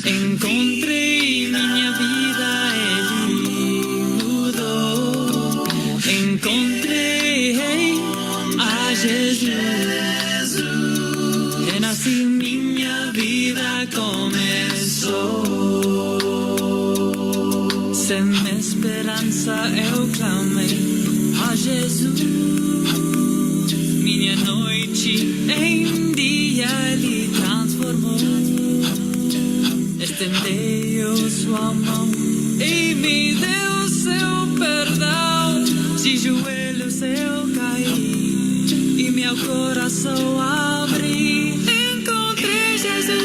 Encontrei minha vida, Ele mudou. Encontrei a Jesus. Renasci, minha vida começou. Sem esperança eu clamei a Jesus. Minha noite em dia Ele transformou. Estendeu sua mão e me deu seu perdão. De joelhos eu caí e meu coração abri. Encontrei Jesus.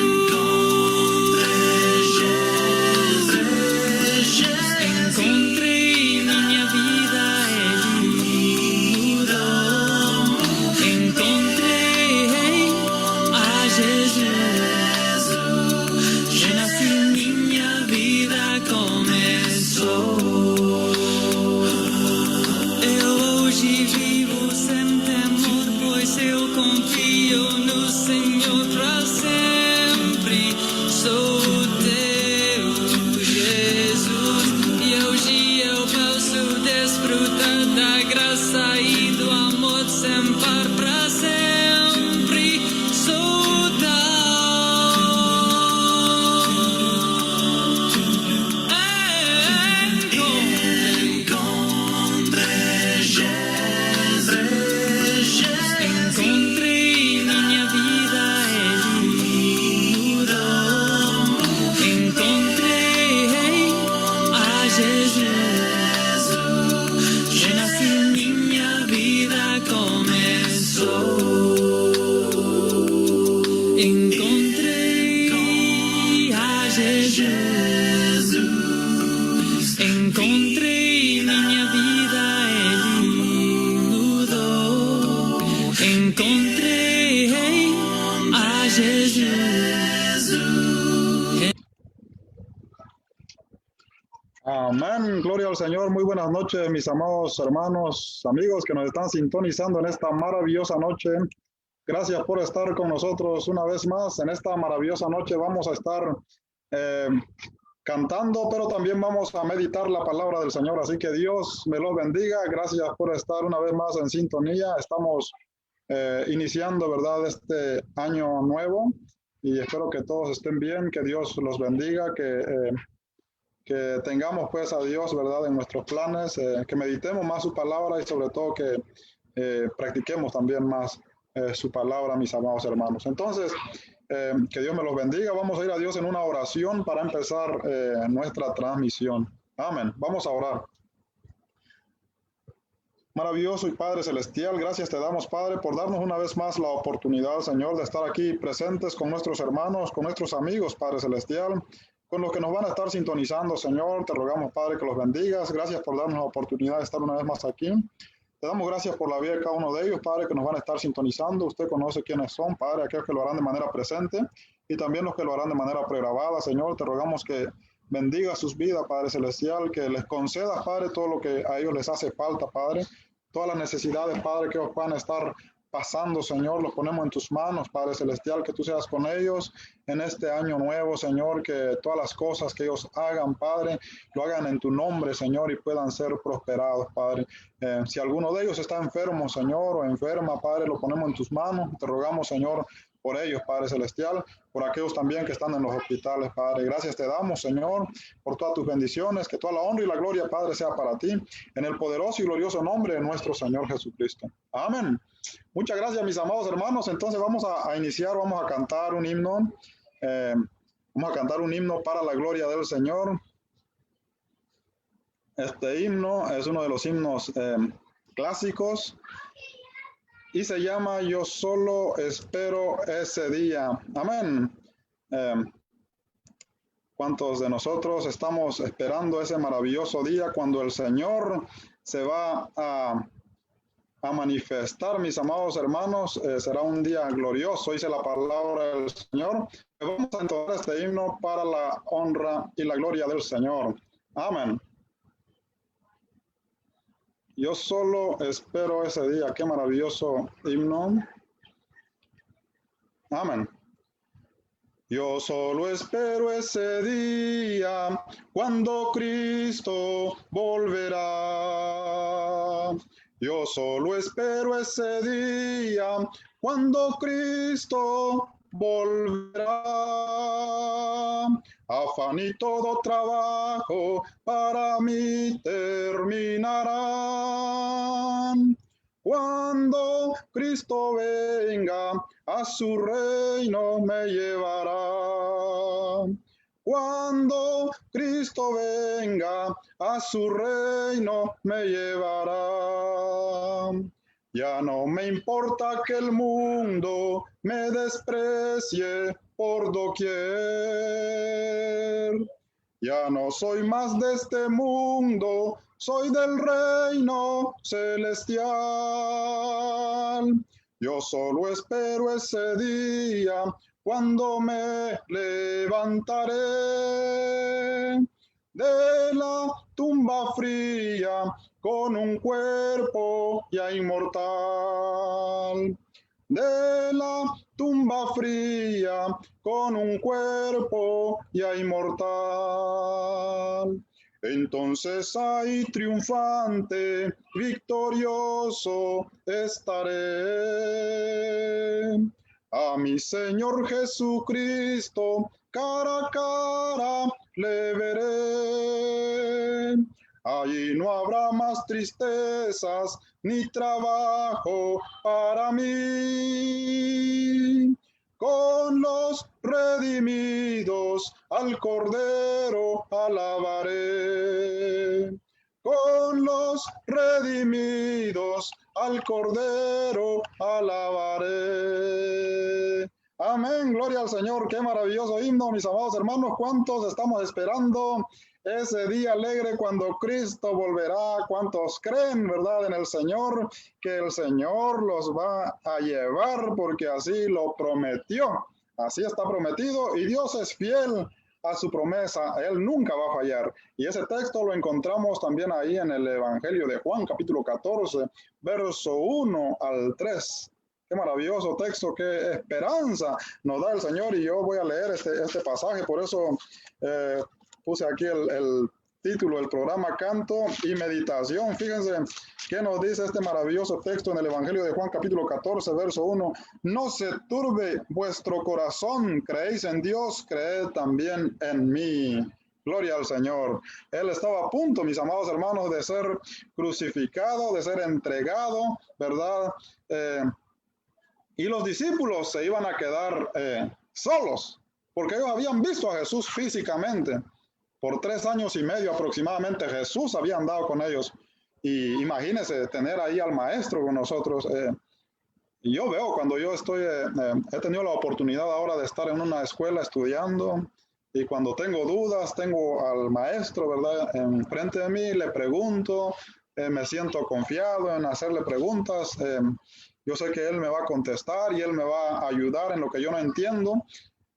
Encontrei minha vida, Ele mudou. Encontrei a Jesus. Amén, gloria al Señor. Muy buenas noches, mis amados hermanos, amigos que nos están sintonizando en esta maravillosa noche. Gracias por estar con nosotros una vez más. En esta maravillosa noche vamos a estar cantando, pero también vamos a meditar la palabra del Señor. Así que Dios me los bendiga. Gracias por estar una vez más en sintonía. Estamos iniciando, ¿verdad?, este año nuevo y espero que todos estén bien, que Dios los bendiga, que tengamos pues a Dios, ¿verdad?, en nuestros planes, que meditemos más su palabra y sobre todo que practiquemos también más su palabra, mis amados hermanos. Entonces, que Dios me los bendiga. Vamos a ir a Dios en una oración para empezar nuestra transmisión. Amén. Vamos a orar. Maravilloso y Padre Celestial, gracias te damos, Padre, por darnos una vez más la oportunidad, Señor, de estar aquí presentes con nuestros hermanos, con nuestros amigos, Padre Celestial, con los que nos van a estar sintonizando, Señor. Te rogamos, Padre, que los bendigas. Gracias por darnos la oportunidad de estar una vez más aquí. Te damos gracias por la vida de cada uno de ellos, Padre, que nos van a estar sintonizando. Usted conoce quiénes son, Padre, aquellos que lo harán de manera presente y también los que lo harán de manera pregrabada, Señor. Te rogamos que bendiga sus vidas, Padre Celestial, que les conceda, Padre, todo lo que a ellos les hace falta, Padre. Todas las necesidades, Padre, que ellos puedan estar pasando, Señor, los ponemos en tus manos, Padre Celestial, que tú seas con ellos en este año nuevo, Señor, que todas las cosas que ellos hagan, Padre, lo hagan en tu nombre, Señor, y puedan ser prosperados, Padre. Si alguno de ellos está enfermo, Señor, o enferma, Padre, lo ponemos en tus manos. Te rogamos, Señor, por ellos, Padre Celestial, por aquellos también que están en los hospitales, Padre. Gracias te damos, Señor, por todas tus bendiciones, que toda la honra y la gloria, Padre, sea para ti, en el poderoso y glorioso nombre de nuestro Señor Jesucristo. Amén. Muchas gracias, mis amados hermanos. Entonces vamos a iniciar, vamos a cantar un himno. Vamos a cantar un himno para la gloria del Señor. Este himno es uno de los himnos clásicos y se llama Yo solo espero ese día. Amén. ¿Cuántos de nosotros estamos esperando ese maravilloso día cuando el Señor se va a manifestar, mis amados hermanos? Será un día glorioso, dice la palabra del Señor. Vamos a entonar este himno para la honra y la gloria del Señor. Amén. Yo solo espero ese día. Qué maravilloso himno. Amén. Yo solo espero ese día cuando Cristo volverá. Yo solo espero ese día cuando Cristo volverá. Afán y todo trabajo para mí terminarán. Cuando Cristo venga, a su reino me llevará. Cuando Cristo venga, a su reino me llevará. Ya no me importa que el mundo me desprecie por doquier. Ya no soy más de este mundo, soy del reino celestial. Yo solo espero ese día cuando me levantaré de la tumba fría con un cuerpo ya inmortal. De la tumba fría con un cuerpo ya inmortal. Entonces ahí triunfante, victorioso estaré. A mi Señor Jesucristo, cara a cara le veré. Allí no habrá más tristezas ni trabajo para mí. Con los redimidos al Cordero alabaré. Con los redimidos al Cordero alabaré. Amén, gloria al Señor. Qué maravilloso himno, mis amados hermanos. ¿Cuántos estamos esperando ese día alegre cuando Cristo volverá? ¿Cuántos creen, verdad, en el Señor, que el Señor los va a llevar porque así lo prometió? Así está prometido y Dios es fiel a su promesa. Él nunca va a fallar. Y ese texto lo encontramos también ahí en el Evangelio de Juan, capítulo 14, verso 1 al 3. Qué maravilloso texto, qué esperanza nos da el Señor. Y yo voy a leer este pasaje, por eso puse aquí el título del programa, Canto y Meditación. Fíjense qué nos dice este maravilloso texto en el Evangelio de Juan, capítulo 14, verso 1. No se turbe vuestro corazón, creéis en Dios, creed también en mí. Gloria al Señor. Él estaba a punto, mis amados hermanos, de ser crucificado, de ser entregado, ¿verdad? Y los discípulos se iban a quedar solos, porque ellos habían visto a Jesús físicamente. Por 3 años y medio aproximadamente Jesús había andado con ellos. Y imagínense tener ahí al maestro con nosotros. Y yo veo cuando yo he tenido la oportunidad ahora de estar en una escuela estudiando, y cuando tengo dudas, tengo al maestro, ¿verdad?, enfrente de mí, le pregunto, me siento confiado en hacerle preguntas. Yo sé que él me va a contestar y él me va a ayudar en lo que yo no entiendo.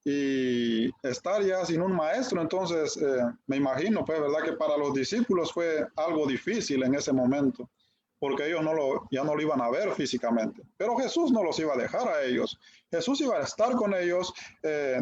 Y estar ya sin un maestro, entonces me imagino, pues, ¿verdad?, que para los discípulos fue algo difícil en ese momento, porque ellos ya no lo iban a ver físicamente. Pero Jesús no los iba a dejar a ellos. Jesús iba a estar con ellos,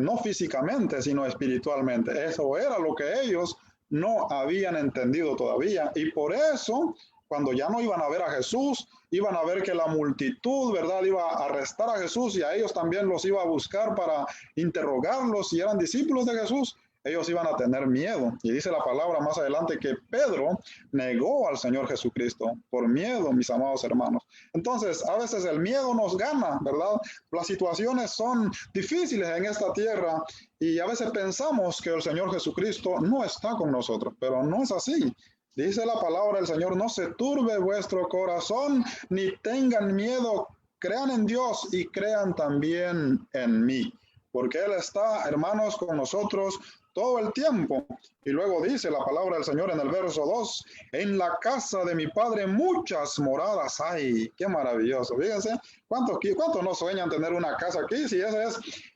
no físicamente, sino espiritualmente. Eso era lo que ellos no habían entendido todavía. Y por eso, cuando ya no iban a ver a Jesús, iban a ver que la multitud, ¿verdad?, iba a arrestar a Jesús y a ellos también los iba a buscar para interrogarlos si eran discípulos de Jesús. Ellos iban a tener miedo. Y dice la palabra más adelante que Pedro negó al Señor Jesucristo por miedo, mis amados hermanos. Entonces, a veces el miedo nos gana, ¿verdad? Las situaciones son difíciles en esta tierra y a veces pensamos que el Señor Jesucristo no está con nosotros, pero no es así. Dice la palabra del Señor, no se turbe vuestro corazón, ni tengan miedo, crean en Dios y crean también en mí, porque Él está, hermanos, con nosotros todo el tiempo. Y luego dice la palabra del Señor en el verso 2, en la casa de mi Padre muchas moradas hay. Qué maravilloso. Fíjense, ¿cuántos no sueñan tener una casa aquí? Si ese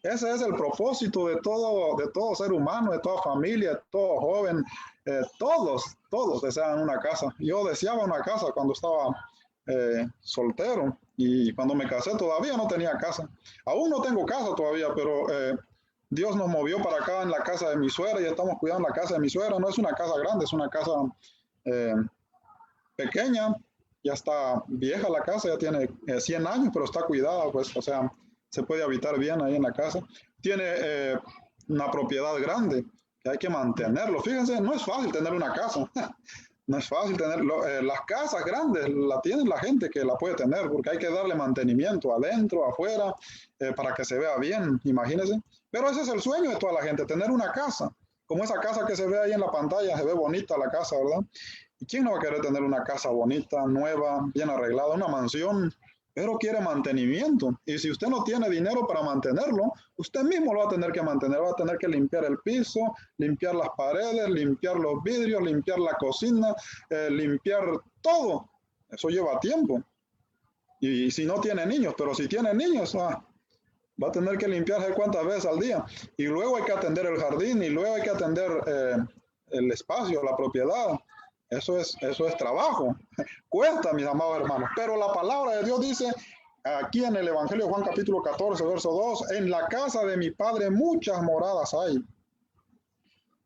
es el propósito de todo ser humano, de toda familia, de todo joven. Todos desean una casa. Yo deseaba una casa cuando estaba soltero, y cuando me casé todavía no tenía casa. Aún no tengo casa todavía, pero Dios nos movió para acá en la casa de mi suegra y estamos cuidando la casa de mi suegra. No es una casa grande, es una casa eh, pequeña, ya está vieja la casa, ya tiene 100 años, pero está cuidada, pues, o sea, se puede habitar bien ahí en la casa. Tiene una propiedad grande que hay que mantenerlo. Fíjense, no es fácil tener una casa. No es fácil tenerlo. Las casas grandes la tienen la gente que la puede tener, porque hay que darle mantenimiento adentro, afuera, para que se vea bien, imagínense. Pero ese es el sueño de toda la gente, tener una casa. Como esa casa que se ve ahí en la pantalla, se ve bonita la casa, ¿verdad? ¿Y quién no va a querer tener una casa bonita, nueva, bien arreglada, una mansión? Pero quiere mantenimiento. Y si usted no tiene dinero para mantenerlo, usted mismo lo va a tener que mantener. Va a tener que limpiar el piso, limpiar las paredes, limpiar los vidrios, limpiar la cocina, limpiar todo. Eso lleva tiempo. Y si no tiene niños, pero si tiene niños, va a tener que limpiarse cuántas veces al día. Y luego hay que atender el jardín y luego hay que atender el espacio, la propiedad. Eso es trabajo. Cuesta, mis amados hermanos. Pero la palabra de Dios dice aquí en el Evangelio de Juan capítulo 14, verso 2, en la casa de mi Padre muchas moradas hay.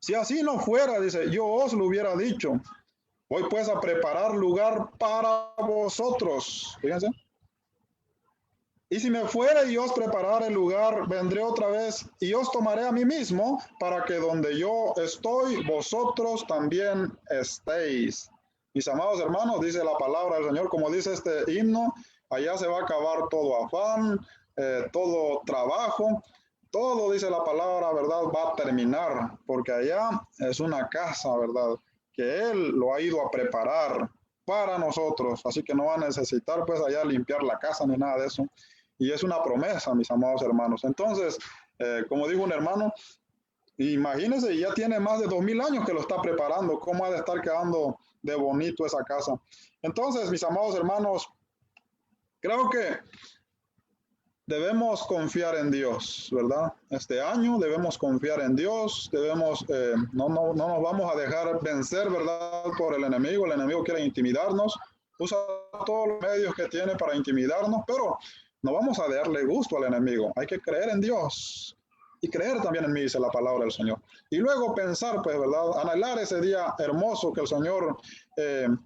Si así no fuera, dice, yo os lo hubiera dicho. Voy pues a preparar lugar para vosotros. Fíjense. Y si me fuere y os preparare el lugar, vendré otra vez y os tomaré a mí mismo, para que donde yo estoy, vosotros también estéis. Mis amados hermanos, dice la palabra del Señor, como dice este himno, allá se va a acabar todo afán, todo trabajo, todo, dice la palabra, ¿verdad? Va a terminar, porque allá es una casa, ¿verdad? Que Él lo ha ido a preparar para nosotros, así que no va a necesitar pues allá limpiar la casa ni nada de eso. Y es una promesa, mis amados hermanos. Entonces, como dijo un hermano, imagínense, ya tiene más de 2000 años que lo está preparando. ¿Cómo ha de estar quedando de bonito esa casa? Entonces, mis amados hermanos, creo que debemos confiar en Dios, ¿verdad? Este año debemos confiar en Dios, debemos, no nos vamos a dejar vencer, ¿verdad? Por el enemigo quiere intimidarnos, usa todos los medios que tiene para intimidarnos, pero no vamos a darle gusto al enemigo, hay que creer en Dios y creer también en mí, dice la palabra del Señor. Y luego pensar, pues, ¿verdad? Anhelar ese día hermoso que el Señor,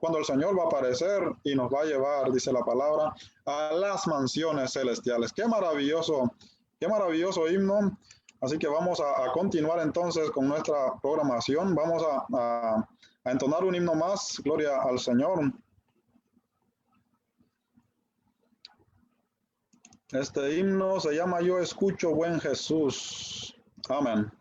cuando el Señor va a aparecer y nos va a llevar, dice la palabra, a las mansiones celestiales. Qué maravilloso himno. Así que vamos a continuar entonces con nuestra programación. Vamos a entonar un himno más. Gloria al Señor. Este himno se llama Yo escucho, buen Jesús. Amén.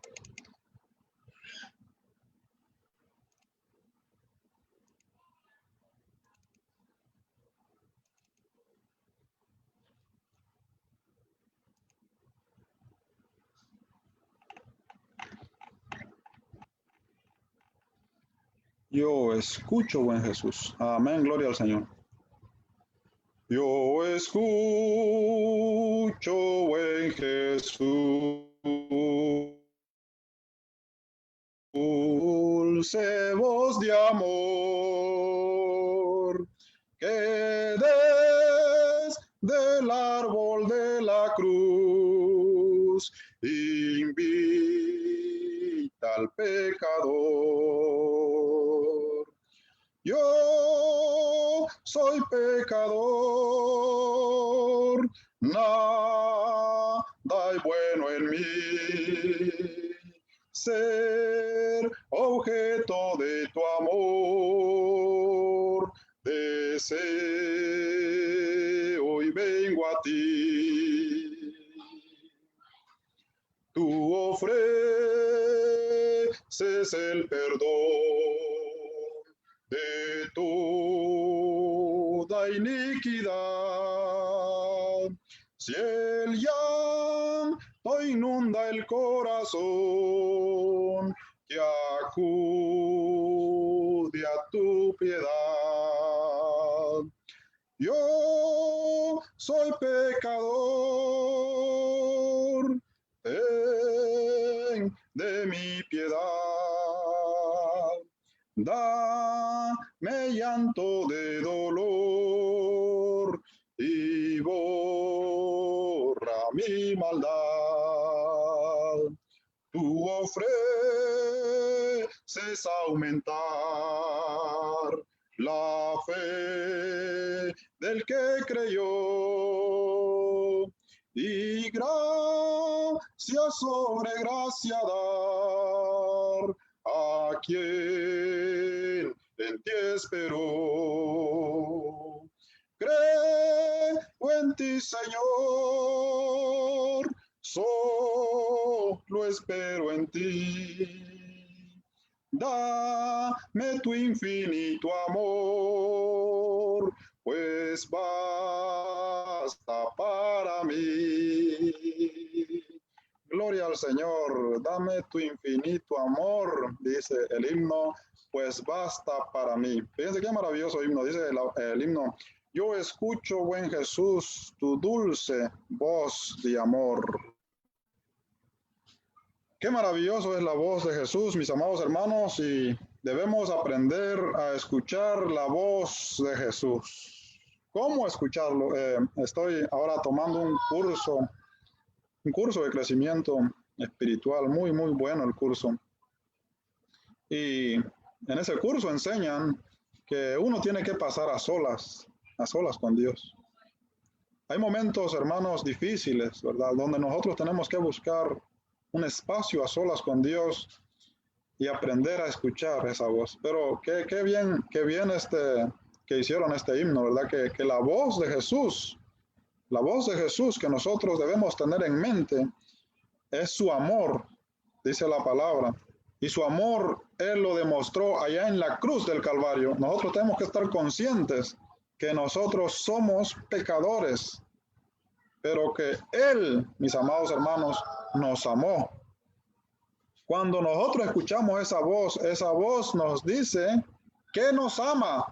Yo escucho, buen Jesús. Amén, gloria al Señor. Yo escucho, buen Jesús, dulce voz de amor, que desde el árbol de la cruz invita al pecador. Yo soy pecador, nada hay bueno en mí. Ser objeto de tu amor, deseo y vengo a ti. Tú ofreces el perdón de toda iniquidad. Si el llanto inunda el corazón, que acude a tu piedad. Yo soy pecador, ten de mi piedad. Dame llanto de dolor y borra mi maldad. ofreces aumentar la fe del que creyó, y gracia sobre gracia dar a quien en ti esperó. Creo en ti, Señor, solo espero en ti. Dame tu infinito amor, pues basta para mí. Gloria al Señor, dame tu infinito amor, dice el himno, pues basta para mí. Fíjense qué maravilloso himno, dice el himno. Yo escucho, buen Jesús, tu dulce voz de amor. Qué maravilloso es la voz de Jesús, mis amados hermanos, y debemos aprender a escuchar la voz de Jesús. ¿Cómo escucharlo? Estoy ahora tomando un curso de crecimiento espiritual, muy, muy bueno el curso. Y en ese curso enseñan que uno tiene que pasar a solas con Dios. Hay momentos, hermanos, difíciles, ¿verdad? Donde nosotros tenemos que buscar un espacio a solas con Dios y aprender a escuchar esa voz. Pero qué bien que hicieron este himno, ¿verdad? Que la voz de Jesús que nosotros debemos tener en mente es su amor, dice la palabra. Y su amor Él lo demostró allá en la cruz del Calvario. Nosotros tenemos que estar conscientes que nosotros somos pecadores, pero que Él, mis amados hermanos, nos amó. Cuando nosotros escuchamos esa voz nos dice que nos ama.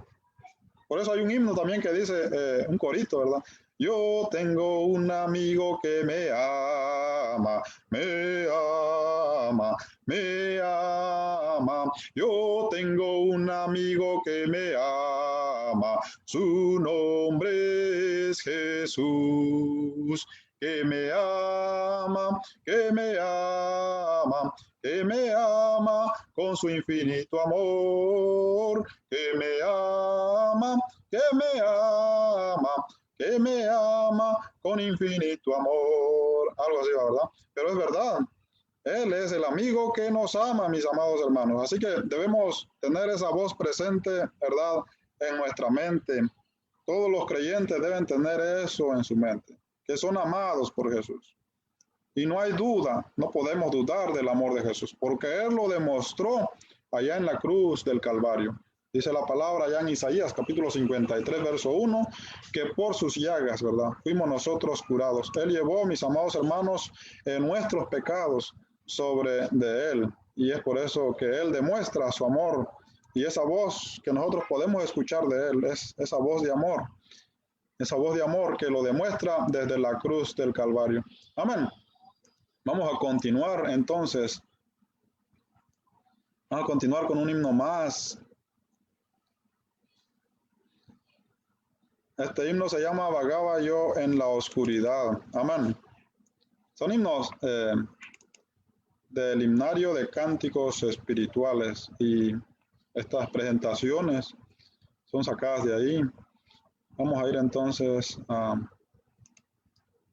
Por eso hay un himno también que dice, un corito, ¿verdad? Yo tengo un amigo que me ama, me ama, me ama. Yo tengo un amigo que me ama, su nombre es Jesús. Que me ama, que me ama, que me ama con su infinito amor, que me ama, que me ama, que me ama con infinito amor. Algo así, ¿verdad? Pero es verdad. Él es el amigo que nos ama, mis amados hermanos. Así que debemos tener esa voz presente, ¿verdad?, en nuestra mente. Todos los creyentes deben tener eso en su mente, que son amados por Jesús. Y no hay duda, no podemos dudar del amor de Jesús, porque Él lo demostró allá en la cruz del Calvario. Dice la palabra allá en Isaías, capítulo 53, verso 1, que por sus llagas, ¿verdad?, fuimos nosotros curados. Él llevó, mis amados hermanos, nuestros pecados sobre de Él. Y es por eso que Él demuestra su amor. Y esa voz que nosotros podemos escuchar de Él es esa voz de amor. Esa voz de amor que lo demuestra desde la cruz del Calvario. Amén. Vamos a continuar entonces. Vamos a continuar con un himno más. Este himno se llama Vagaba yo en la oscuridad. Amén. Son himnos del himnario de cánticos espirituales y estas presentaciones son sacadas de ahí. Vamos a ir entonces a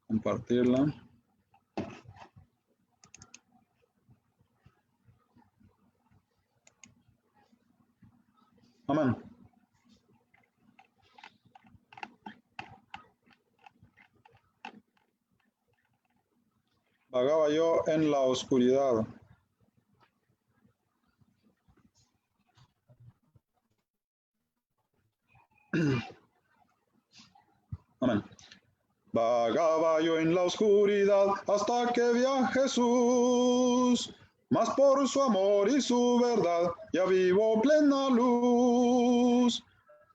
compartirla. Amén. Vagaba yo en la oscuridad. Amén. Vagaba yo en la oscuridad hasta que vi a Jesús, mas por su amor y su verdad ya vivo plena luz.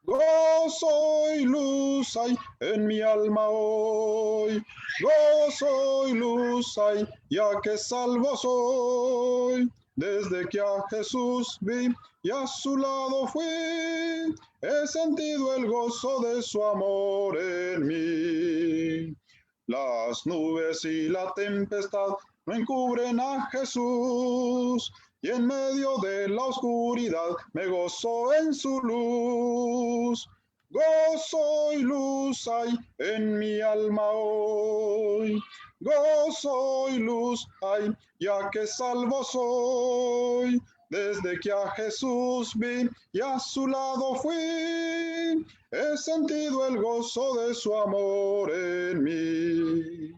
Gozo y luz hay en mi alma hoy, gozo y luz hay, ya que salvo soy. Desde que a Jesús vi y a su lado fui, he sentido el gozo de su amor en mí. Las nubes y la tempestad no encubren a Jesús, y en medio de la oscuridad me gozo en su luz. Gozo y luz hay en mi alma hoy. Gozo y luz hay, ya que salvo soy. Desde que a Jesús vi y a su lado fui, he sentido el gozo de su amor en mí.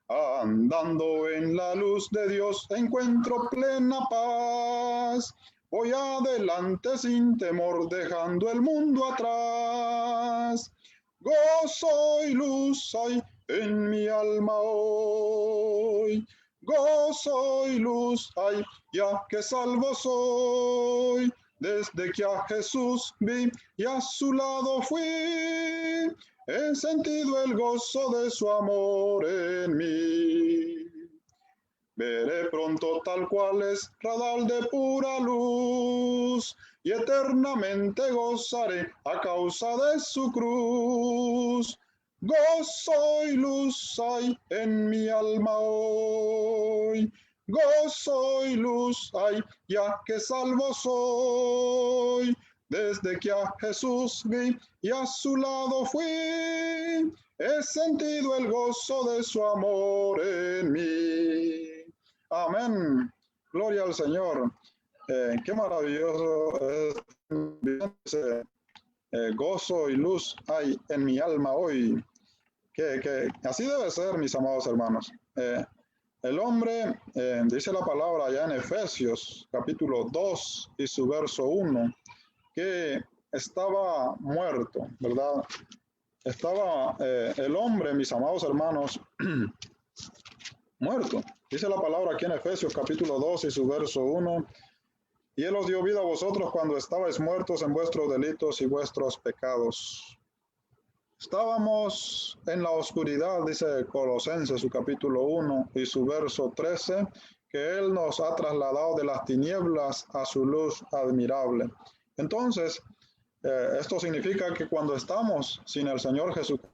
Andando en la luz de Dios encuentro plena paz. Voy adelante sin temor, dejando el mundo atrás. Gozo y luz hay en mi alma hoy. Gozo y luz hay, ya que salvo soy. Desde que a Jesús vi y a su lado fui, he sentido el gozo de su amor en mí. Veré pronto tal cual es radal de pura luz, y eternamente gozaré a causa de su cruz. Gozo y luz hay en mi alma hoy. Gozo y luz hay, ya que salvo soy. Desde que a Jesús vi y a su lado fui, he sentido el gozo de su amor en mí. Amén. Gloria al Señor. Qué maravilloso es gozo y luz hay en mi alma hoy. Que así debe ser, mis amados hermanos. El hombre, dice la palabra allá en Efesios, capítulo 2 y su verso 1, que estaba muerto, ¿verdad? Estaba el hombre, mis amados hermanos, muerto. Dice la palabra aquí en Efesios, capítulo 2 y su verso 1, y Él os dio vida a vosotros cuando estabais muertos en vuestros delitos y vuestros pecados. Estábamos en la oscuridad, dice Colosenses, su capítulo 1 y su verso 13, que Él nos ha trasladado de las tinieblas a su luz admirable. Entonces, esto significa que cuando estamos sin el Señor Jesucristo,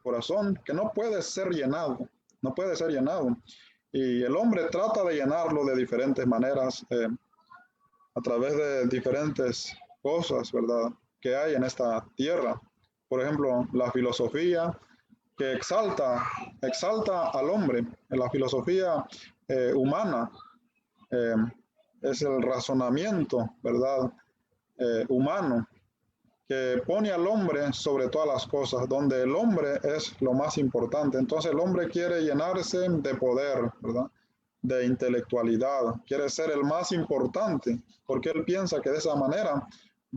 corazón, que no puede ser llenado, no puede ser llenado. Y el hombre trata de llenarlo de diferentes maneras, a través de diferentes cosas, ¿verdad?, que hay en esta tierra. Por ejemplo, la filosofía que exalta al hombre. La filosofía humana es el razonamiento, ¿verdad?, humano, que pone al hombre sobre todas las cosas, donde el hombre es lo más importante. Entonces el hombre quiere llenarse de poder, ¿verdad?, de intelectualidad, quiere ser el más importante, porque él piensa que de esa manera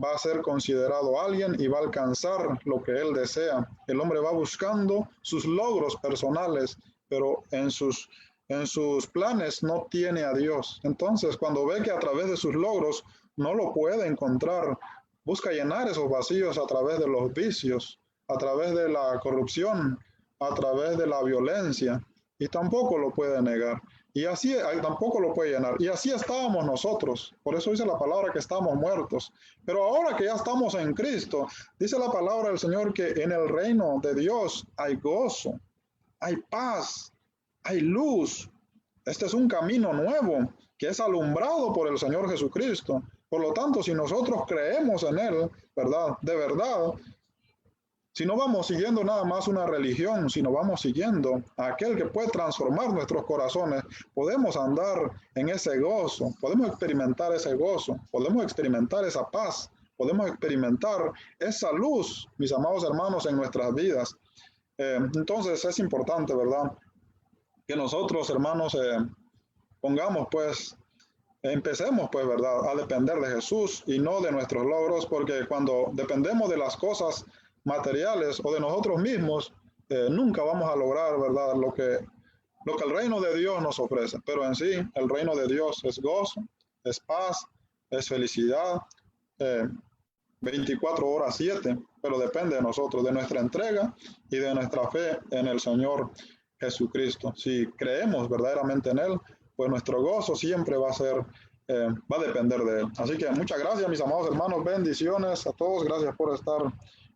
va a ser considerado alguien y va a alcanzar lo que él desea. El hombre va buscando sus logros personales, pero en sus planes no tiene a Dios. Entonces, cuando ve que a través de sus logros no lo puede encontrar, busca llenar esos vacíos a través de los vicios, a través de la corrupción, a través de la violencia, y tampoco lo puede negar. Y así tampoco lo puede llenar. Y así estábamos nosotros. Por eso dice la palabra que estamos muertos. Pero ahora que ya estamos en Cristo, dice la palabra del Señor que en el reino de Dios hay gozo, hay paz, hay luz. Este es un camino nuevo que es alumbrado por el Señor Jesucristo. Por lo tanto, si nosotros creemos en Él, ¿verdad?, de verdad, si no vamos siguiendo nada más una religión, sino vamos siguiendo a aquel que puede transformar nuestros corazones, podemos andar en ese gozo, podemos experimentar ese gozo, podemos experimentar esa paz, podemos experimentar esa luz, mis amados hermanos, en nuestras vidas. Entonces es importante, ¿verdad?, que nosotros, hermanos, empecemos, pues, ¿verdad?, a depender de Jesús y no de nuestros logros, porque cuando dependemos de las cosas materiales o de nosotros mismos, nunca vamos a lograr, ¿verdad?, lo que el reino de Dios nos ofrece. Pero en sí, el reino de Dios es gozo, es paz, es felicidad, 24/7, pero depende de nosotros, de nuestra entrega y de nuestra fe en el Señor Jesucristo. Si creemos verdaderamente en Él, pues nuestro gozo siempre va a depender de Él. Así que muchas gracias, mis amados hermanos, bendiciones a todos, gracias por estar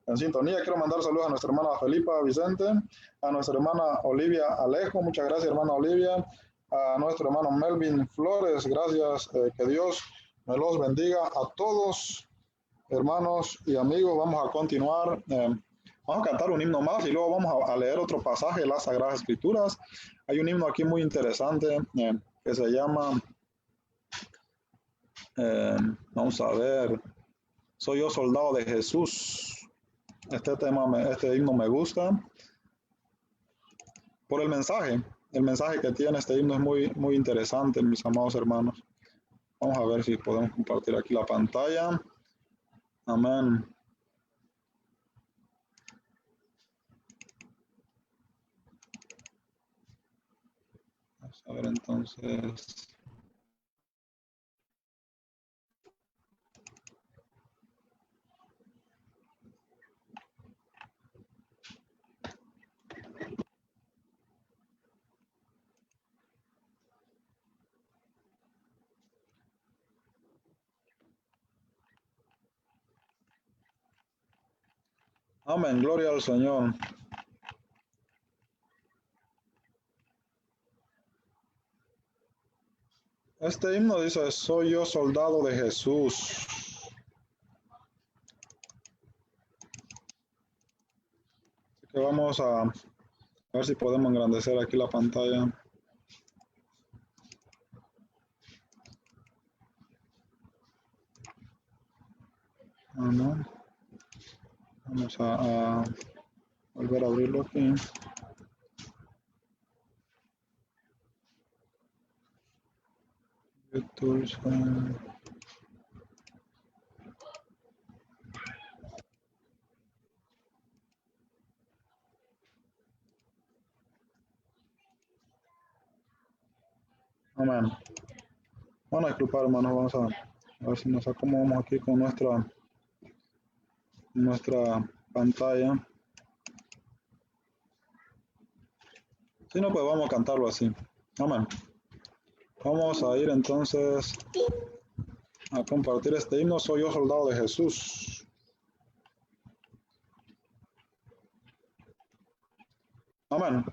en sintonía. Quiero mandar saludos a nuestra hermana Felipa Vicente, a nuestra hermana Olivia Alejo, muchas gracias hermana Olivia, a nuestro hermano Melvin Flores, gracias, que Dios me los bendiga a todos, hermanos y amigos. Vamos a continuar, vamos a cantar un himno más y luego vamos a leer otro pasaje de las Sagradas Escrituras. Hay un himno aquí muy interesante que se llama, vamos a ver, Soy yo soldado de Jesús. Este himno me gusta por el mensaje que tiene este himno es muy interesante, mis amados hermanos. Vamos a ver si podemos compartir aquí la pantalla. Amén. Vamos a ver entonces. Amén, gloria al Señor. Este himno dice, soy yo soldado de Jesús. Así que vamos a ver si podemos engrandecer aquí la pantalla. Amén. Vamos a volver a abrirlo aquí. YouTube. Amén. Bueno, disculpar, hermanos, vamos a ver si nos acomodamos aquí con nuestra pantalla. Si no, pues vamos a cantarlo así. Amén. Vamos a ir entonces a compartir este himno. Soy yo soldado de Jesús. Amén.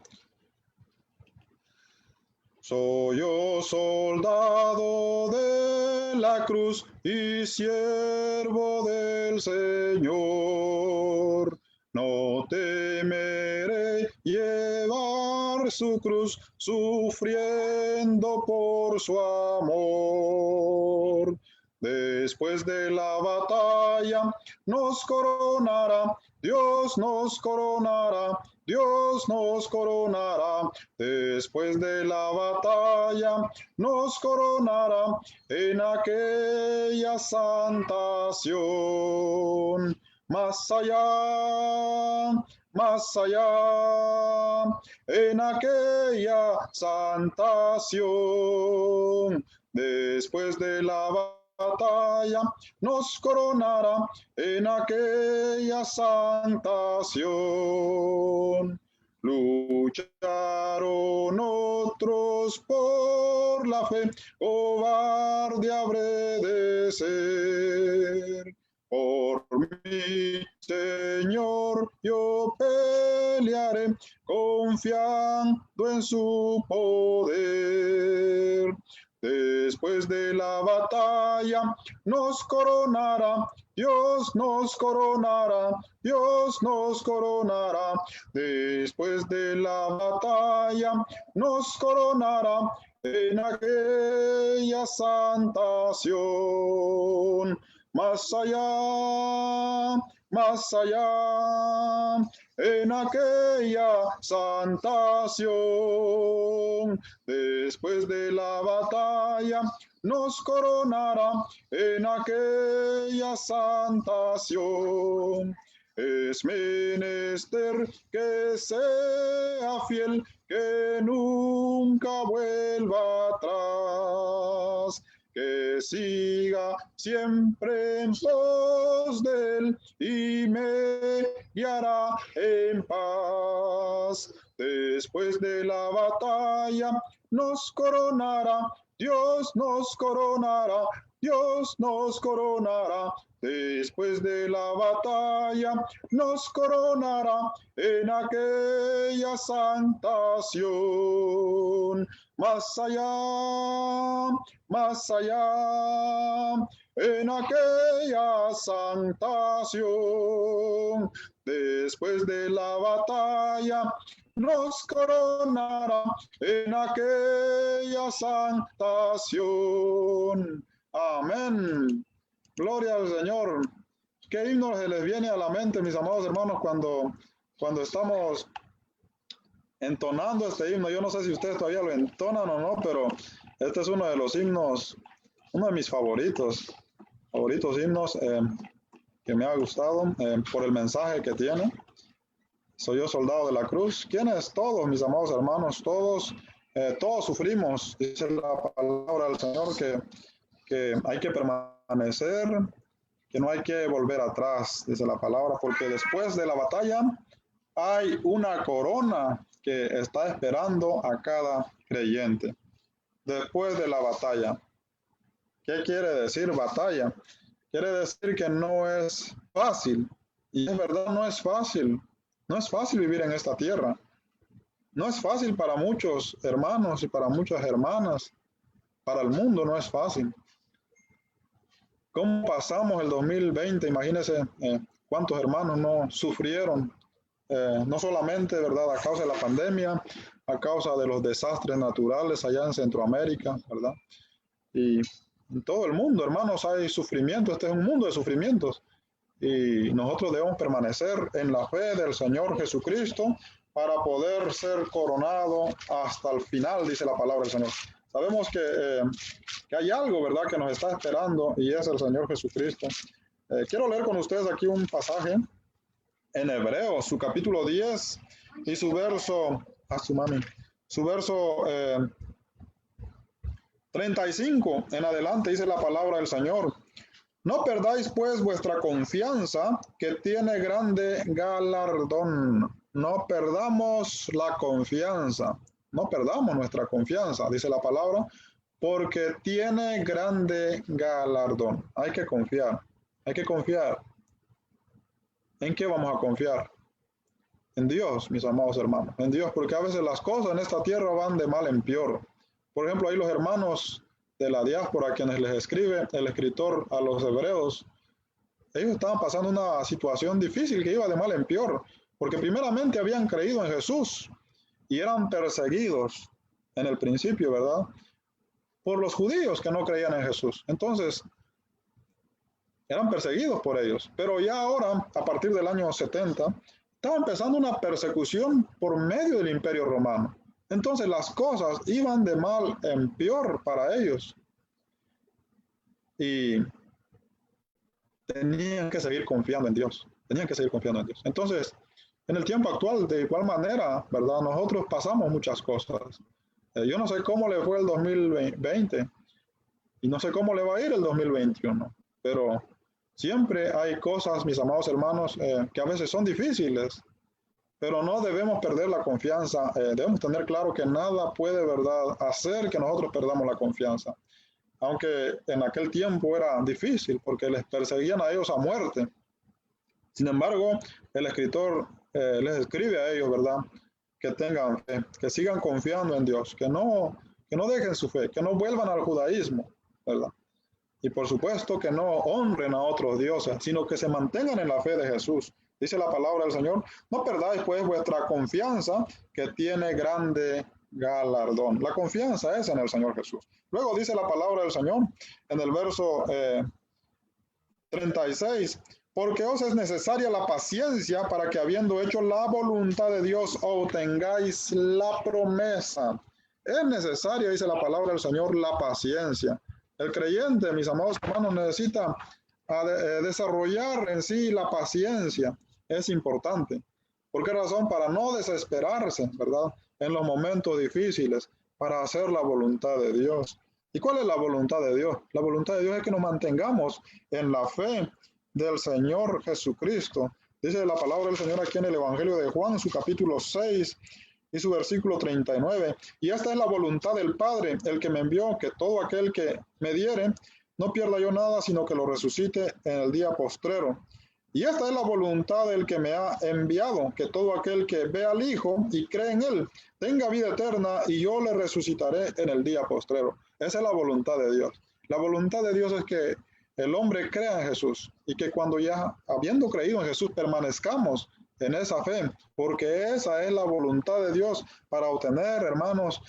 Soy yo soldado de la cruz y siervo del Señor. No temeré llevar su cruz, sufriendo por su amor. Después de la batalla nos coronará, Dios nos coronará, Dios nos coronará. Después de la batalla nos coronará en aquella santa Sión. Más allá, en aquella santa Sión. Después de la batalla nos coronará en aquella santa Sión. Lucharon otros por la fe, cobarde habré de ser. Por mi Señor yo pelearé, confiando en su poder. Después de la batalla nos coronará, Dios nos coronará, Dios nos coronará. Después de la batalla nos coronará en aquella santa Sión. Más allá, en aquella santa Sión. Después de la batalla nos coronará en aquella santa Sión. Es menester que sea fiel, que nunca vuelva atrás, que siga siempre en pos de él y me guiará en paz. Después de la batalla nos coronará, Dios nos coronará, Dios nos coronará después de la batalla, nos coronará en aquella santa Sión. Más allá, en aquella santa Sión. Después de la batalla, nos coronará en aquella santa Sión. Amén. Gloria al Señor. ¿Qué himno se les viene a la mente, mis amados hermanos, cuando estamos entonando este himno? Yo no sé si ustedes todavía lo entonan o no, pero este es uno de los himnos, uno de mis favoritos himnos que me ha gustado por el mensaje que tiene. Soy yo soldado de la cruz. ¿Quiénes? Todos, mis amados hermanos, todos sufrimos. Dice la palabra del Señor que hay que permanecer, que no hay que volver atrás, dice la palabra, porque después de la batalla hay una corona que está esperando a cada creyente. Después de la batalla. ¿Qué quiere decir batalla? Quiere decir que no es fácil. Y es verdad, no es fácil. No es fácil vivir en esta tierra. No es fácil para muchos hermanos y para muchas hermanas. Para el mundo no es fácil. ¿Cómo pasamos el 2020? Imagínense cuántos hermanos no sufrieron, no solamente, ¿verdad?, a causa de la pandemia, a causa de los desastres naturales allá en Centroamérica, ¿verdad? Y en todo el mundo, hermanos, hay sufrimiento. Este es un mundo de sufrimientos. Y nosotros debemos permanecer en la fe del Señor Jesucristo para poder ser coronado hasta el final, dice la palabra del Señor. Sabemos que hay algo, ¿verdad?, que nos está esperando y es el Señor Jesucristo. Quiero leer con ustedes aquí un pasaje en Hebreos, su capítulo 10 y su verso, su verso 35 en adelante, dice la palabra del Señor. No perdáis pues vuestra confianza, que tiene grande galardón. No perdamos la confianza. No perdamos nuestra confianza, dice la palabra, porque tiene grande galardón. Hay que confiar, hay que confiar. ¿En qué vamos a confiar? En Dios, mis amados hermanos, en Dios, porque a veces las cosas en esta tierra van de mal en peor. Por ejemplo, ahí los hermanos de la diáspora, a quienes les escribe el escritor a los hebreos, ellos estaban pasando una situación difícil que iba de mal en peor, porque primeramente habían creído en Jesús, y eran perseguidos en el principio, ¿verdad?, por los judíos que no creían en Jesús. Entonces, eran perseguidos por ellos. Pero ya ahora, a partir del año 70, estaba empezando una persecución por medio del Imperio Romano. Entonces, las cosas iban de mal en peor para ellos. Y tenían que seguir confiando en Dios. Tenían que seguir confiando en Dios. Entonces, en el tiempo actual, de igual manera, ¿verdad?, nosotros pasamos muchas cosas. Yo no sé cómo le fue el 2020 y no sé cómo le va a ir el 2021, pero siempre hay cosas, mis amados hermanos, que a veces son difíciles, pero no debemos perder la confianza. Debemos tener claro que nada puede, ¿verdad?, hacer que nosotros perdamos la confianza. Aunque en aquel tiempo era difícil porque les perseguían a ellos a muerte. Sin embargo, el escritor les escribe a ellos, ¿verdad?, que tengan fe, que sigan confiando en Dios, que no dejen su fe, que no vuelvan al judaísmo, ¿verdad? Y por supuesto que no honren a otros dioses, sino que se mantengan en la fe de Jesús. Dice la palabra del Señor, no perdáis pues vuestra confianza, que tiene grande galardón. La confianza es en el Señor Jesús. Luego dice la palabra del Señor en el verso 36, porque os es necesaria la paciencia para que, habiendo hecho la voluntad de Dios, obtengáis la promesa. Es necesaria, dice la palabra del Señor, la paciencia. El creyente, mis amados hermanos, necesita desarrollar en sí la paciencia. Es importante. ¿Por qué razón? Para no desesperarse, ¿verdad?, en los momentos difíciles, para hacer la voluntad de Dios. ¿Y cuál es la voluntad de Dios? La voluntad de Dios es que nos mantengamos en la fe del Señor Jesucristo. Dice la palabra del Señor aquí en el Evangelio de Juan, su capítulo 6 y su versículo 39. Y esta es la voluntad del Padre, el que me envió, que todo aquel que me diere no pierda yo nada, sino que lo resucite en el día postrero. Y esta es la voluntad del que me ha enviado, que todo aquel que ve al Hijo y cree en Él tenga vida eterna, y yo le resucitaré en el día postrero. Esa es la voluntad de Dios. La voluntad de Dios es que el hombre crea en Jesús y que cuando ya habiendo creído en Jesús permanezcamos en esa fe, porque esa es la voluntad de Dios para obtener, hermanos,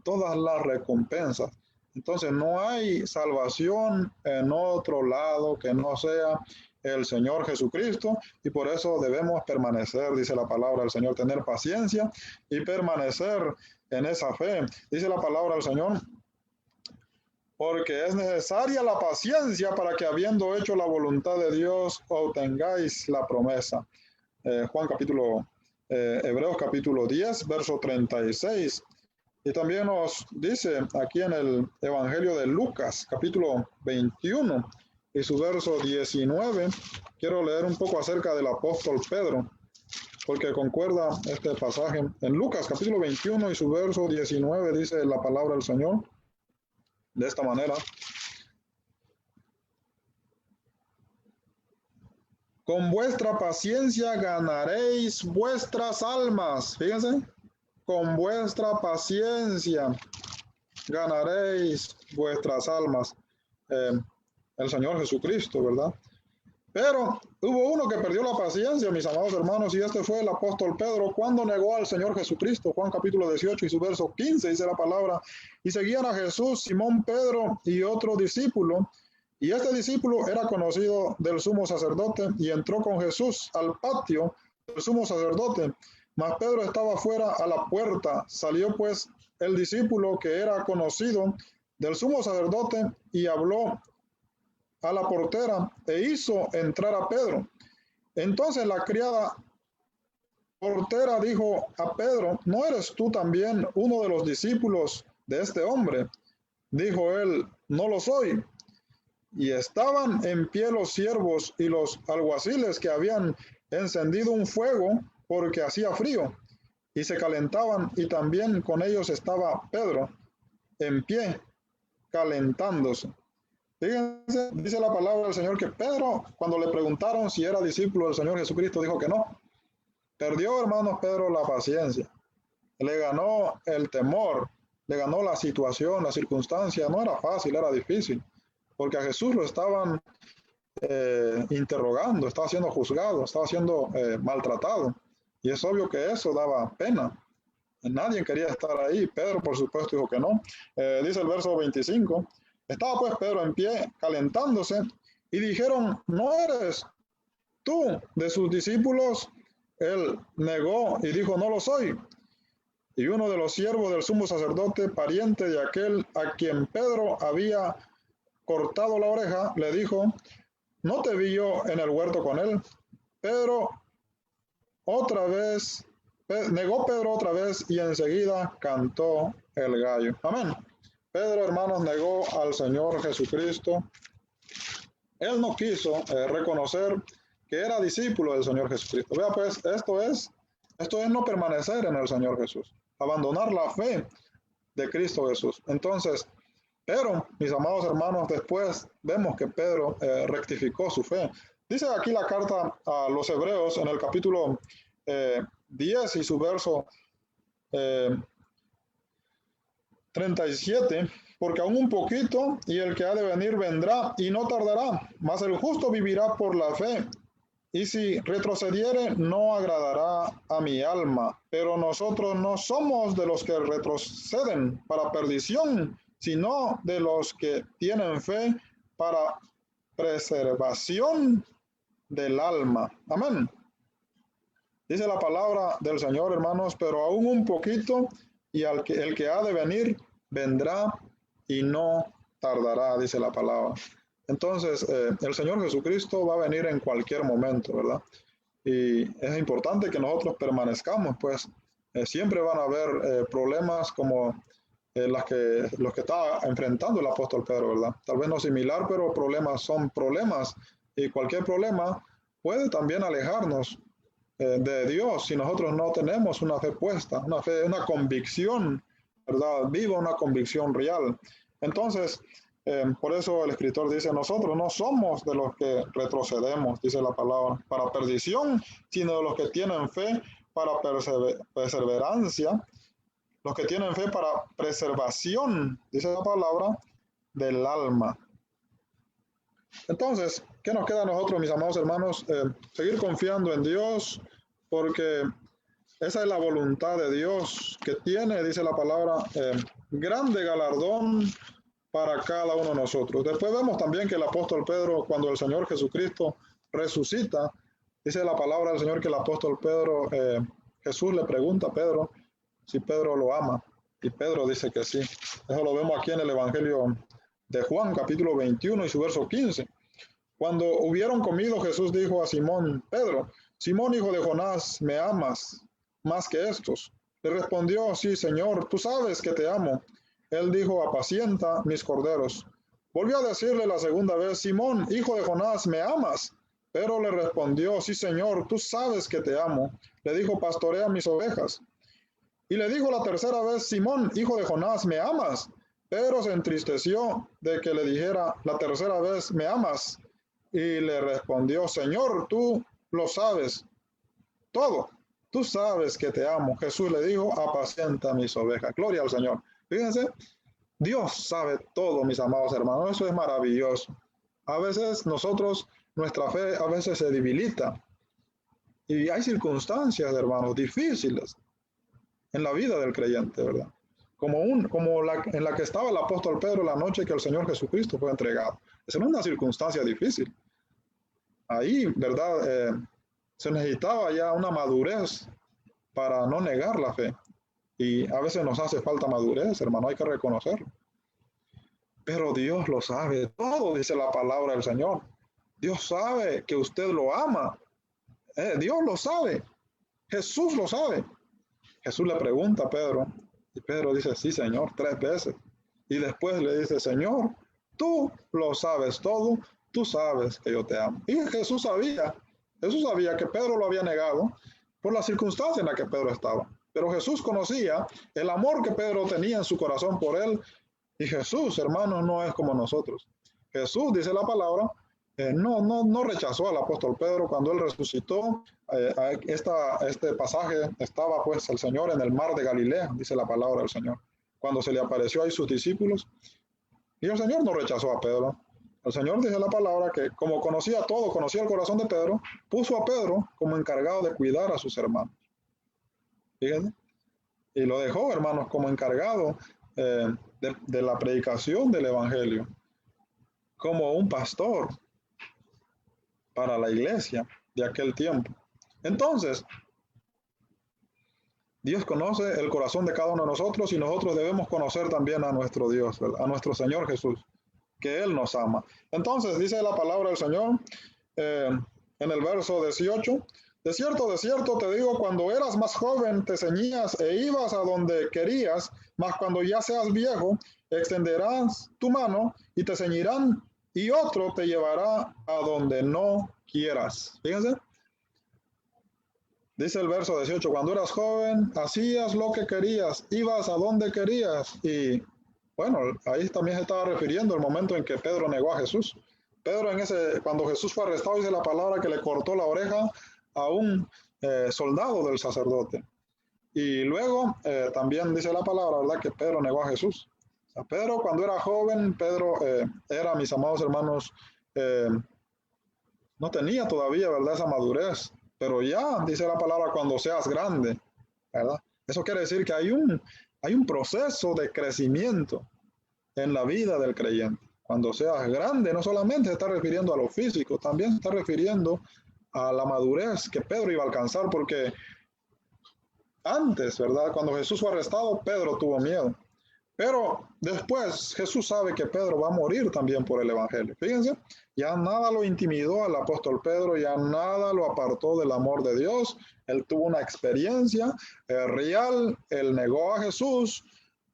todas las recompensas. Entonces no hay salvación en otro lado que no sea el Señor Jesucristo, y por eso debemos permanecer, dice la palabra del Señor, tener paciencia y permanecer en esa fe. Dice la palabra del Señor, porque es necesaria la paciencia para que habiendo hecho la voluntad de Dios obtengáis la promesa. Hebreos capítulo 10, verso 36. Y también nos dice aquí en el Evangelio de Lucas, capítulo 21 y su verso 19. Quiero leer un poco acerca del apóstol Pedro, porque concuerda este pasaje. En Lucas, capítulo 21 y su verso 19, dice la palabra del Señor de esta manera. Con vuestra paciencia ganaréis vuestras almas. Fíjense, con vuestra paciencia ganaréis vuestras almas. El Señor Jesucristo, ¿verdad? Pero hubo uno que perdió la paciencia, mis amados hermanos, y este fue el apóstol Pedro, cuando negó al Señor Jesucristo. Juan capítulo 18 y su verso 15 dice la palabra, y seguían a Jesús Simón Pedro y otro discípulo, y este discípulo era conocido del sumo sacerdote, y entró con Jesús al patio del sumo sacerdote, mas Pedro estaba fuera a la puerta. Salió pues el discípulo que era conocido del sumo sacerdote y habló a la portera e hizo entrar a Pedro. Entonces la criada portera dijo a Pedro, ¿no eres tú también uno de los discípulos de este hombre? Dijo él, no lo soy. Y estaban en pie los siervos y los alguaciles que habían encendido un fuego porque hacía frío, y se calentaban, y también con ellos estaba Pedro en pie, calentándose. Fíjense, dice la palabra del Señor que Pedro, cuando le preguntaron si era discípulo del Señor Jesucristo, dijo que no. Perdió, hermanos, Pedro la paciencia. Le ganó el temor, le ganó la situación, la circunstancia. No era fácil, era difícil, porque a Jesús lo estaban interrogando, estaba siendo juzgado, estaba siendo maltratado. Y es obvio que eso daba pena. Nadie quería estar ahí. Pedro, por supuesto, dijo que no. Dice el verso 25. Estaba pues Pedro en pie, calentándose, y dijeron, ¿no eres tú de sus discípulos? Él negó y dijo, no lo soy. Y uno de los siervos del sumo sacerdote, pariente de aquel a quien Pedro había cortado la oreja, le dijo, ¿no te vi yo en el huerto con él? Pero negó Pedro otra vez, y enseguida cantó el gallo. Amén. Pedro, hermanos, negó al Señor Jesucristo. Él no quiso reconocer que era discípulo del Señor Jesucristo. Vea pues, esto es no permanecer en el Señor Jesús, abandonar la fe de Cristo Jesús. Entonces, pero, mis amados hermanos, después vemos que Pedro rectificó su fe. Dice aquí la carta a los Hebreos en el capítulo 10 y su verso 37, porque aún un poquito y el que ha de venir vendrá y no tardará, mas el justo vivirá por la fe. Y si retrocediere, no agradará a mi alma. Pero nosotros no somos de los que retroceden para perdición, sino de los que tienen fe para preservación del alma. Amén. Dice la palabra del Señor, hermanos, pero aún un poquito y el que ha de venir vendrá y no tardará, dice la palabra. Entonces, el Señor Jesucristo va a venir en cualquier momento, ¿verdad? Y es importante que nosotros permanezcamos, pues siempre van a haber problemas como los que está enfrentando el apóstol Pedro, ¿verdad? Tal vez no similar, pero problemas son problemas, y cualquier problema puede también alejarnos de Dios si nosotros no tenemos una fe puesta, una fe, una convicción, ¿verdad? Viva, una convicción real. Entonces, Por eso el escritor dice, nosotros no somos de los que retrocedemos, dice la palabra, para perdición, sino de los que tienen fe para perseverancia, los que tienen fe para preservación, dice la palabra, del alma. Entonces, ¿qué nos queda a nosotros, mis amados hermanos? Seguir confiando en Dios, porque esa es la voluntad de Dios que tiene, dice la palabra, grande galardón para cada uno de nosotros. Después vemos también que el apóstol Pedro, cuando el Señor Jesucristo resucita, dice la palabra del Señor que el apóstol Pedro, Jesús le pregunta a Pedro si Pedro lo ama, y Pedro dice que sí. Eso lo vemos aquí en el Evangelio de Juan, capítulo 21 y su verso 15. Cuando hubieron comido, Jesús dijo a Simón Pedro, Simón, hijo de Jonás, ¿me amas más que estos? Le respondió, sí, Señor, tú sabes que te amo. Él dijo, apacienta mis corderos. Volvió a decirle la segunda vez, Simón, hijo de Jonás, ¿me amas? Pero le respondió, sí, Señor, tú sabes que te amo. Le dijo, pastorea mis ovejas. Y le dijo la tercera vez, Simón, hijo de Jonás, ¿me amas? Pero se entristeció de que le dijera la tercera vez, ¿me amas? Y le respondió, Señor, tú lo sabes todo. Tú sabes que te amo. Jesús le dijo, apacienta mis ovejas. Gloria al Señor. Fíjense, Dios sabe todo, mis amados hermanos. Eso es maravilloso. A veces nosotros, nuestra fe a veces se debilita. Y hay circunstancias, hermanos, difíciles en la vida del creyente, ¿verdad? Como en la que estaba el apóstol Pedro la noche que el Señor Jesucristo fue entregado. Esa no es una circunstancia difícil. Ahí, ¿verdad? Se necesitaba ya una madurez para no negar la fe. Y a veces nos hace falta madurez, hermano, hay que reconocerlo. Pero Dios lo sabe todo, dice la palabra del Señor. Dios sabe que usted lo ama. Dios lo sabe. Jesús lo sabe. Jesús le pregunta a Pedro, y Pedro dice, sí, Señor, 3 veces. Y después le dice, Señor, tú lo sabes todo, tú sabes que yo te amo. Y Jesús sabía que Pedro lo había negado por la circunstancia en la que Pedro estaba. Pero Jesús conocía el amor que Pedro tenía en su corazón por él. Y Jesús, hermanos, no es como nosotros. Jesús, dice la palabra, no rechazó al apóstol Pedro cuando él resucitó. Este pasaje estaba pues el Señor en el mar de Galilea, dice la palabra del Señor, cuando se le apareció a sus discípulos. Y el Señor no rechazó a Pedro. El Señor, dice la palabra, que como conocía todo, conocía el corazón de Pedro, puso a Pedro como encargado de cuidar a sus hermanos. Fíjense. Y lo dejó, hermanos, como encargado de la predicación del Evangelio, como un pastor para la iglesia de aquel tiempo. Entonces, Dios conoce el corazón de cada uno de nosotros y nosotros debemos conocer también a nuestro Dios, ¿verdad? A nuestro Señor Jesús, que Él nos ama. Entonces, dice la palabra del Señor en el verso 18, de cierto te digo, cuando eras más joven te ceñías e ibas a donde querías, mas cuando ya seas viejo, extenderás tu mano y te ceñirán y otro te llevará a donde no quieras. Fíjense. Dice el verso 18, cuando eras joven, hacías lo que querías, ibas a donde querías. Y bueno, ahí también se estaba refiriendo el momento en que Pedro negó a Jesús. Pedro cuando Jesús fue arrestado, dice la palabra que le cortó la oreja a un soldado del sacerdote. Y luego también dice la palabra, ¿verdad?, que Pedro negó a Jesús. O sea, Pedro cuando era joven, Pedro era, mis amados hermanos, no tenía todavía, ¿verdad?, esa madurez. Pero ya, dice la palabra, cuando seas grande, ¿verdad? Eso quiere decir que hay un proceso de crecimiento en la vida del creyente. Cuando seas grande, no solamente se está refiriendo a lo físico, también se está refiriendo a la madurez que Pedro iba a alcanzar, porque antes, ¿verdad?, cuando Jesús fue arrestado, Pedro tuvo miedo. Pero después Jesús sabe que Pedro va a morir también por el Evangelio. Fíjense, ya nada lo intimidó al apóstol Pedro, ya nada lo apartó del amor de Dios. Él tuvo una experiencia real, él negó a Jesús,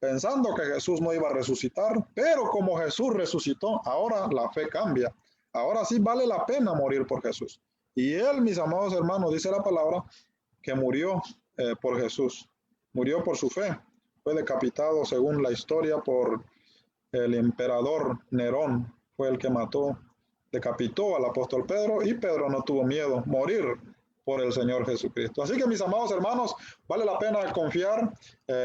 pensando que Jesús no iba a resucitar, pero como Jesús resucitó, ahora la fe cambia. Ahora sí vale la pena morir por Jesús. Y él, mis amados hermanos, dice la palabra, que murió por Jesús, murió por su fe. Fue decapitado, según la historia, por el emperador Nerón fue el que mató, decapitó al apóstol Pedro, y Pedro no tuvo miedo morir por el Señor Jesucristo. Así que, mis amados hermanos, vale la pena confiar,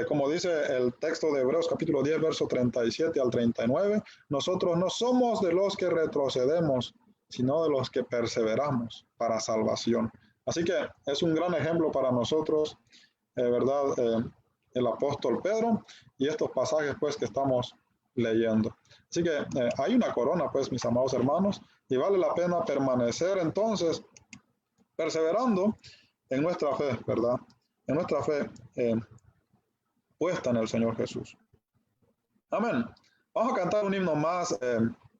como dice el texto de Hebreos capítulo 10, verso 37 al 39, nosotros no somos de los que retrocedemos, sino de los que perseveramos para salvación. Así que es un gran ejemplo para nosotros, ¿verdad? El apóstol Pedro y estos pasajes pues que estamos leyendo. Así que hay una corona pues, mis amados hermanos, y vale la pena permanecer entonces perseverando en nuestra fe, ¿verdad? En nuestra fe puesta en el Señor Jesús. Amén. Vamos a cantar un himno más.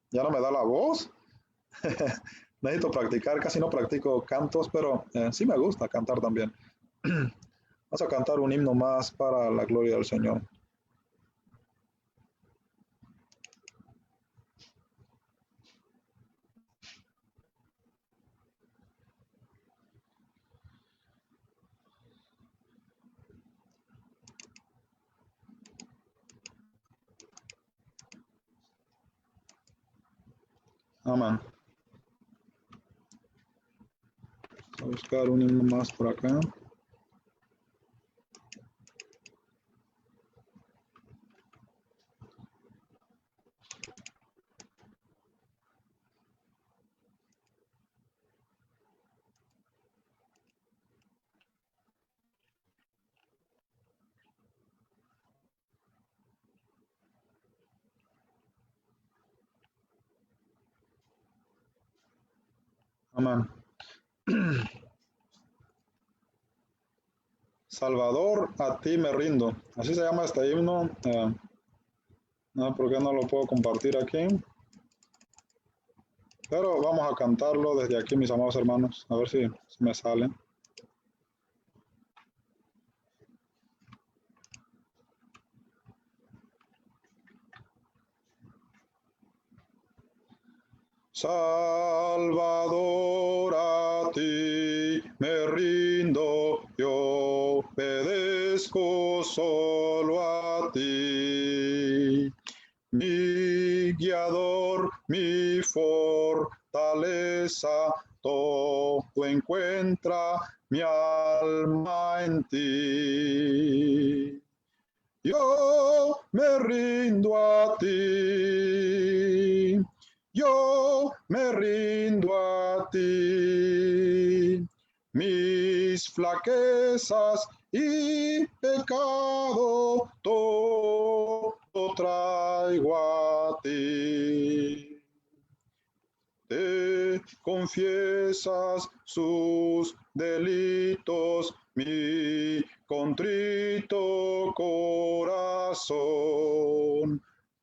Ya no me da la voz. Necesito practicar. Casi no practico cantos, pero sí me gusta cantar también. Vamos a cantar un himno más para la gloria del Señor. Amén. Vamos a buscar un himno más por acá. Amén. Salvador, a ti me rindo. Así se llama este himno. No, ¿por qué no lo puedo compartir aquí? Pero vamos a cantarlo desde aquí, mis amados hermanos. A ver si me sale. Salvador, a ti me rindo, yo obedezco solo a ti. Mi guiador, mi fortaleza, todo encuentra mi alma en ti. Yo me rindo a ti. Yo me rindo a ti, mis flaquezas y pecado todo traigo a ti. Te confiesas sus delitos, mi contrito corazón.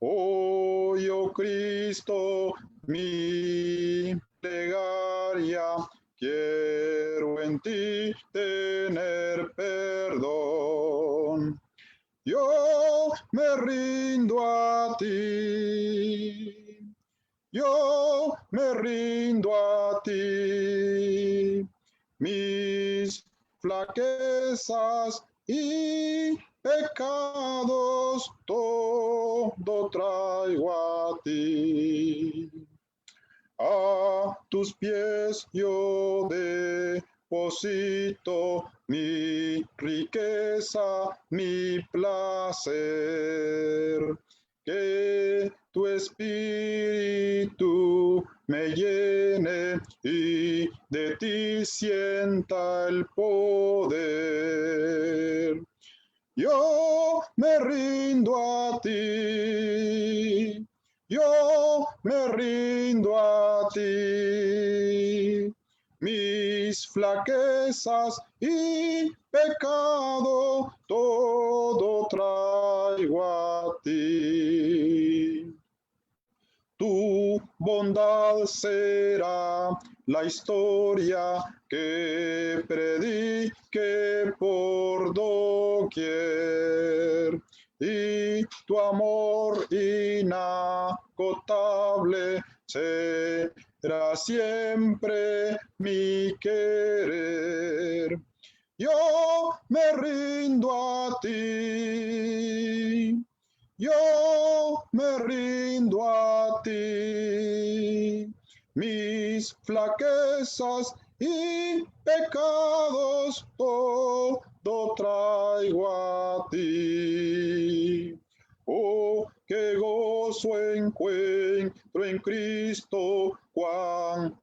Oh, yo Cristo, mi plegaria, quiero en ti tener perdón. Yo me rindo a ti, yo me rindo a ti, mis flaquezas y pecados todo traigo a ti. A tus pies yo deposito mi riqueza, mi placer. Que tu espíritu me llene y de ti sienta el poder. Yo me rindo a ti, yo me rindo a ti, mis flaquezas y pecado todo traigo a ti. Tu bondad será la historia que predique por doquier, y tu amor inagotable será siempre mi querer. Yo me rindo a ti. yo me rindo a ti. Mis flaquezas y pecados todo traigo a ti. Oh, qué gozo encuentro en Cristo, cuán